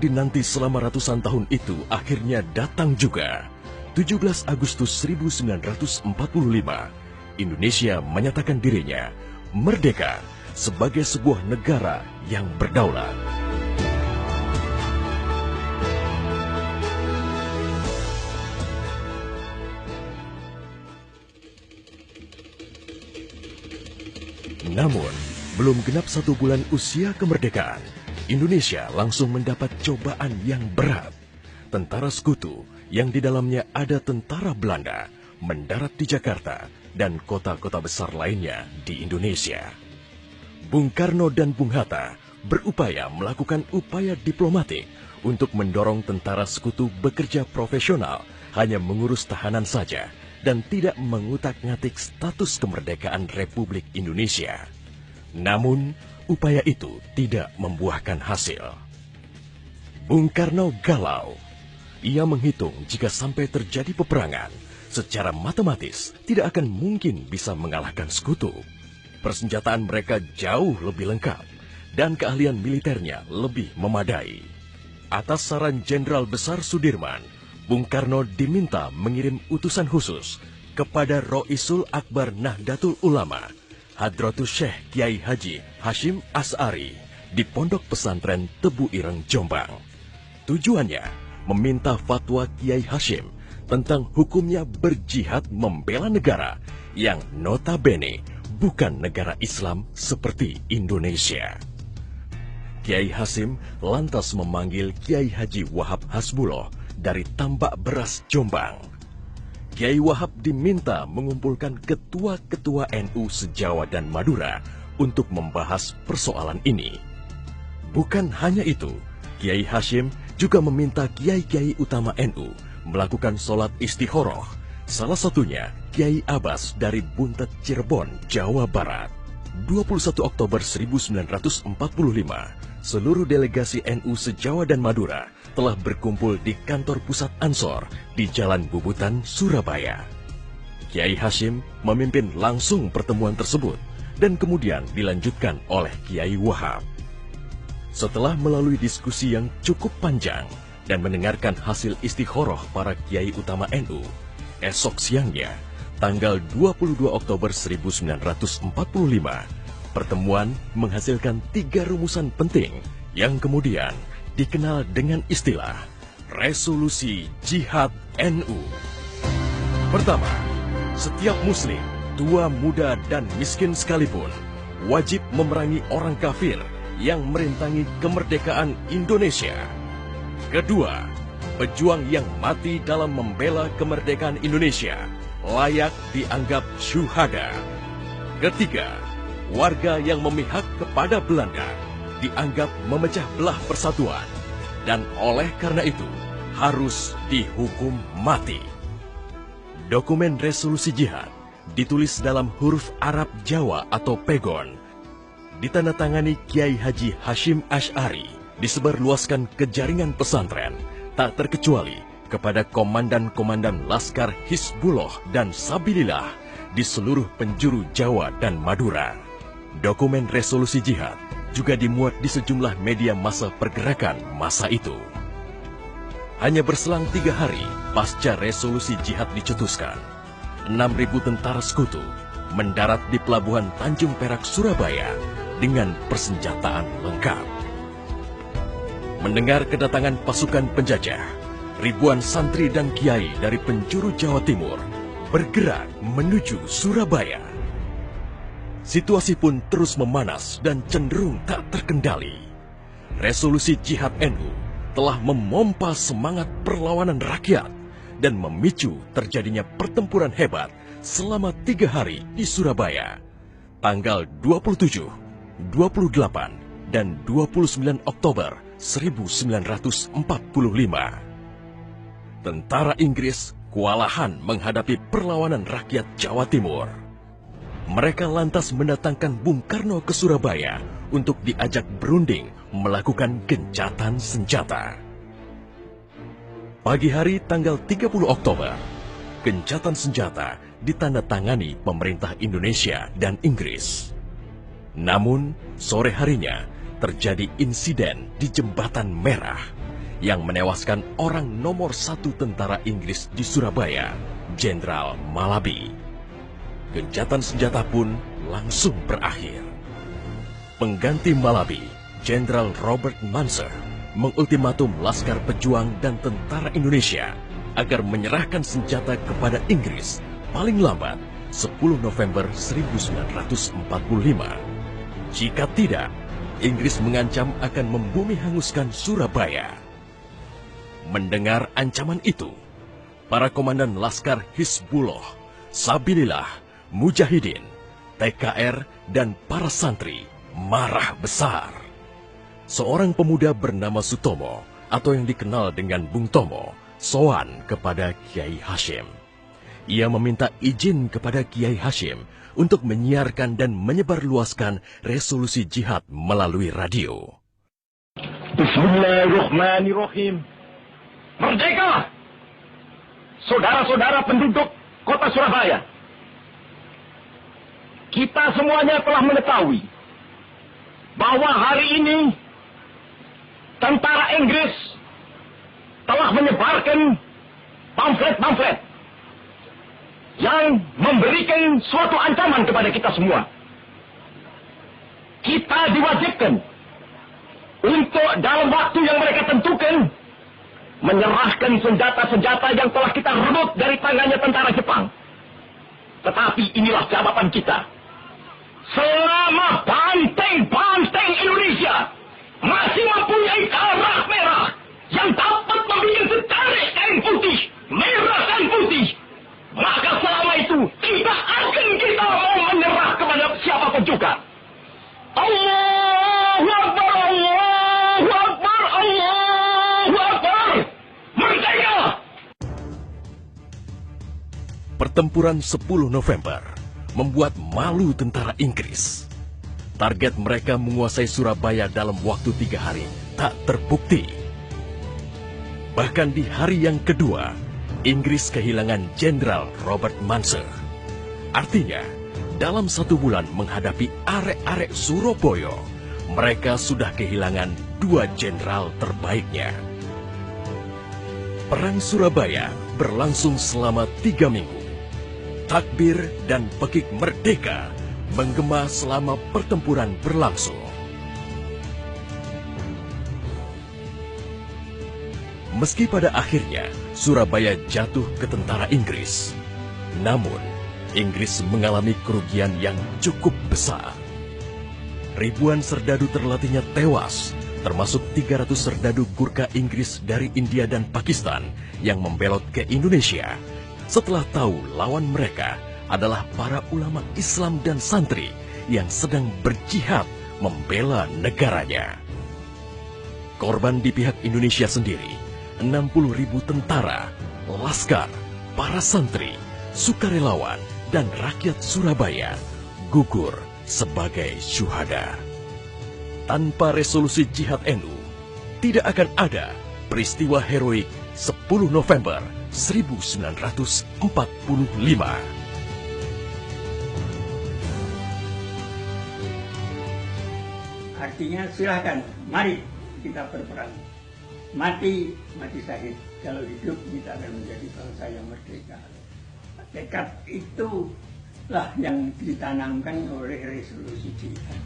dinanti selama ratusan tahun itu akhirnya datang juga. 17 Agustus 1945, Indonesia menyatakan dirinya merdeka sebagai sebuah negara yang berdaulat. Namun, belum genap 1 bulan usia kemerdekaan, Indonesia langsung mendapat cobaan yang berat. Tentara sekutu yang di dalamnya ada tentara Belanda mendarat di Jakarta dan kota-kota besar lainnya di Indonesia. Bung Karno dan Bung Hatta berupaya melakukan upaya diplomatik untuk mendorong tentara sekutu bekerja profesional, hanya mengurus tahanan saja dan tidak mengutak-ngatik status kemerdekaan Republik Indonesia. Namun, upaya itu tidak membuahkan hasil. Bung Karno galau. Ia menghitung jika sampai terjadi peperangan, secara matematis tidak akan mungkin bisa mengalahkan sekutu. Persenjataan mereka jauh lebih lengkap dan keahlian militernya lebih memadai. Atas saran Jenderal Besar Sudirman, Bung Karno diminta mengirim utusan khusus kepada Roisul Akbar Nahdlatul Ulama, Hadratus Syekh Kiai Haji Hashim Asy'ari di Pondok Pesantren Tebu Ireng, Jombang. Tujuannya meminta fatwa Kiai Hashim tentang hukumnya berjihad membela negara yang notabene bukan negara Islam seperti Indonesia. Kiai Hashim lantas memanggil Kiai Haji Wahab Hasbuloh dari Tambak Beras, Jombang. Kiai Wahab diminta mengumpulkan ketua-ketua NU se-Jawa dan Madura untuk membahas persoalan ini. Bukan hanya itu, Kiai Hashim juga meminta kiai-kiai utama NU melakukan sholat istikharah, salah satunya Kiai Abbas dari Buntet, Cirebon, Jawa Barat. 21 Oktober 1945, seluruh delegasi NU se-Jawa dan Madura telah berkumpul di kantor pusat Ansor di Jalan Bubutan, Surabaya. Kiai Hashim memimpin langsung pertemuan tersebut dan kemudian dilanjutkan oleh Kiai Wahab. Setelah melalui diskusi yang cukup panjang dan mendengarkan hasil istikharah para kiai utama NU, esok siangnya, tanggal 22 Oktober 1945, pertemuan menghasilkan 3 rumusan penting yang kemudian dikenal dengan istilah Resolusi Jihad NU. Pertama, setiap muslim, tua, muda, dan miskin sekalipun, wajib memerangi orang kafir yang merintangi kemerdekaan Indonesia. Kedua, pejuang yang mati dalam membela kemerdekaan Indonesia layak dianggap syuhada. Ketiga, warga yang memihak kepada Belanda dianggap memecah belah persatuan dan oleh karena itu harus dihukum mati. Dokumen resolusi jihad ditulis dalam huruf Arab Jawa atau pegon, ditandatangani Kiai Haji Hashim Asy'ari, disebarluaskan ke jaringan pesantren, tak terkecuali kepada komandan-komandan Laskar Hizbullah dan Sabilillah di seluruh penjuru Jawa dan Madura. Dokumen resolusi jihad juga dimuat di sejumlah media massa pergerakan masa itu. Hanya berselang 3 hari pasca resolusi jihad dicetuskan, 6.000 tentara sekutu mendarat di Pelabuhan Tanjung Perak, Surabaya dengan persenjataan lengkap. Mendengar kedatangan pasukan penjajah, ribuan santri dan kiai dari penjuru Jawa Timur bergerak menuju Surabaya. Situasi pun terus memanas dan cenderung tak terkendali. Resolusi Jihad NU telah memompa semangat perlawanan rakyat dan memicu terjadinya pertempuran hebat selama 3 hari di Surabaya, tanggal 27, 28, dan 29 Oktober 1945. Tentara Inggris kewalahan menghadapi perlawanan rakyat Jawa Timur. Mereka lantas mendatangkan Bung Karno ke Surabaya untuk diajak berunding melakukan gencatan senjata. Pagi hari tanggal 30 Oktober, gencatan senjata ditandatangani pemerintah Indonesia dan Inggris. Namun, sore harinya terjadi insiden di Jembatan Merah yang menewaskan orang nomor 1 tentara Inggris di Surabaya, Jenderal Malabi. Gencatan senjata pun langsung berakhir. Pengganti Malabi, Jenderal Robert Munser, mengultimatum Laskar Pejuang dan tentara Indonesia agar menyerahkan senjata kepada Inggris paling lambat 10 November 1945. Jika tidak, Inggris mengancam akan membumi hanguskan Surabaya. Mendengar ancaman itu, para komandan Laskar Hizbullah, Sabilillah, Mujahidin, TKR, dan para santri marah besar. Seorang pemuda bernama Sutomo atau yang dikenal dengan Bung Tomo sowan kepada Kiai Hashim. Ia meminta izin kepada Kiai Hashim untuk menyiarkan dan menyebarluaskan resolusi jihad melalui radio. Bismillahirrahmanirrahim. Merdeka! Saudara-saudara penduduk kota Surabaya, kita semuanya telah mengetahui bahwa hari ini tentara Inggris telah menyebarkan pamflet-pamflet yang memberikan suatu ancaman kepada kita semua. Kita diwajibkan untuk dalam waktu yang mereka tentukan menyerahkan senjata-senjata yang telah kita rebut dari tangannya tentara Jepang. Tetapi inilah jawaban kita. Selama banteng-banteng Indonesia masih mempunyai darah merah yang dapat membuat setarik kain putih, merah dan putih, maka selama itu tidak akan kita mau menyerah kepada siapapun juga. Allahu Akbar, Allahu Akbar, Allahu Akbar. Merdeka! Pertempuran 10 November membuat malu tentara Inggris. Target mereka menguasai Surabaya dalam waktu 3 hari tak terbukti. Bahkan di hari yang kedua, Inggris kehilangan Jenderal Robert Munser. Artinya, dalam 1 bulan menghadapi arek-arek Surabaya, mereka sudah kehilangan 2 jenderal terbaiknya. Perang Surabaya berlangsung selama 3 minggu. Takbir dan pekik merdeka menggema selama pertempuran berlangsung. Meski pada akhirnya Surabaya jatuh ke tentara Inggris, namun Inggris mengalami kerugian yang cukup besar. Ribuan serdadu terlatihnya tewas, termasuk 300 serdadu Gurkha Inggris dari India dan Pakistan yang membelot ke Indonesia setelah tahu lawan mereka adalah para ulama Islam dan santri yang sedang berjihad membela negaranya. Korban di pihak Indonesia sendiri, 60.000 tentara, laskar, para santri, sukarelawan, dan rakyat Surabaya gugur sebagai syuhada. Tanpa resolusi jihad NU, tidak akan ada peristiwa heroik 10 November 1945. Artinya silahkan, mari kita berperang. Mati syahid. Kalau hidup kita akan menjadi bangsa yang merdeka. Tekad itulah yang ditanamkan oleh resolusi jihad.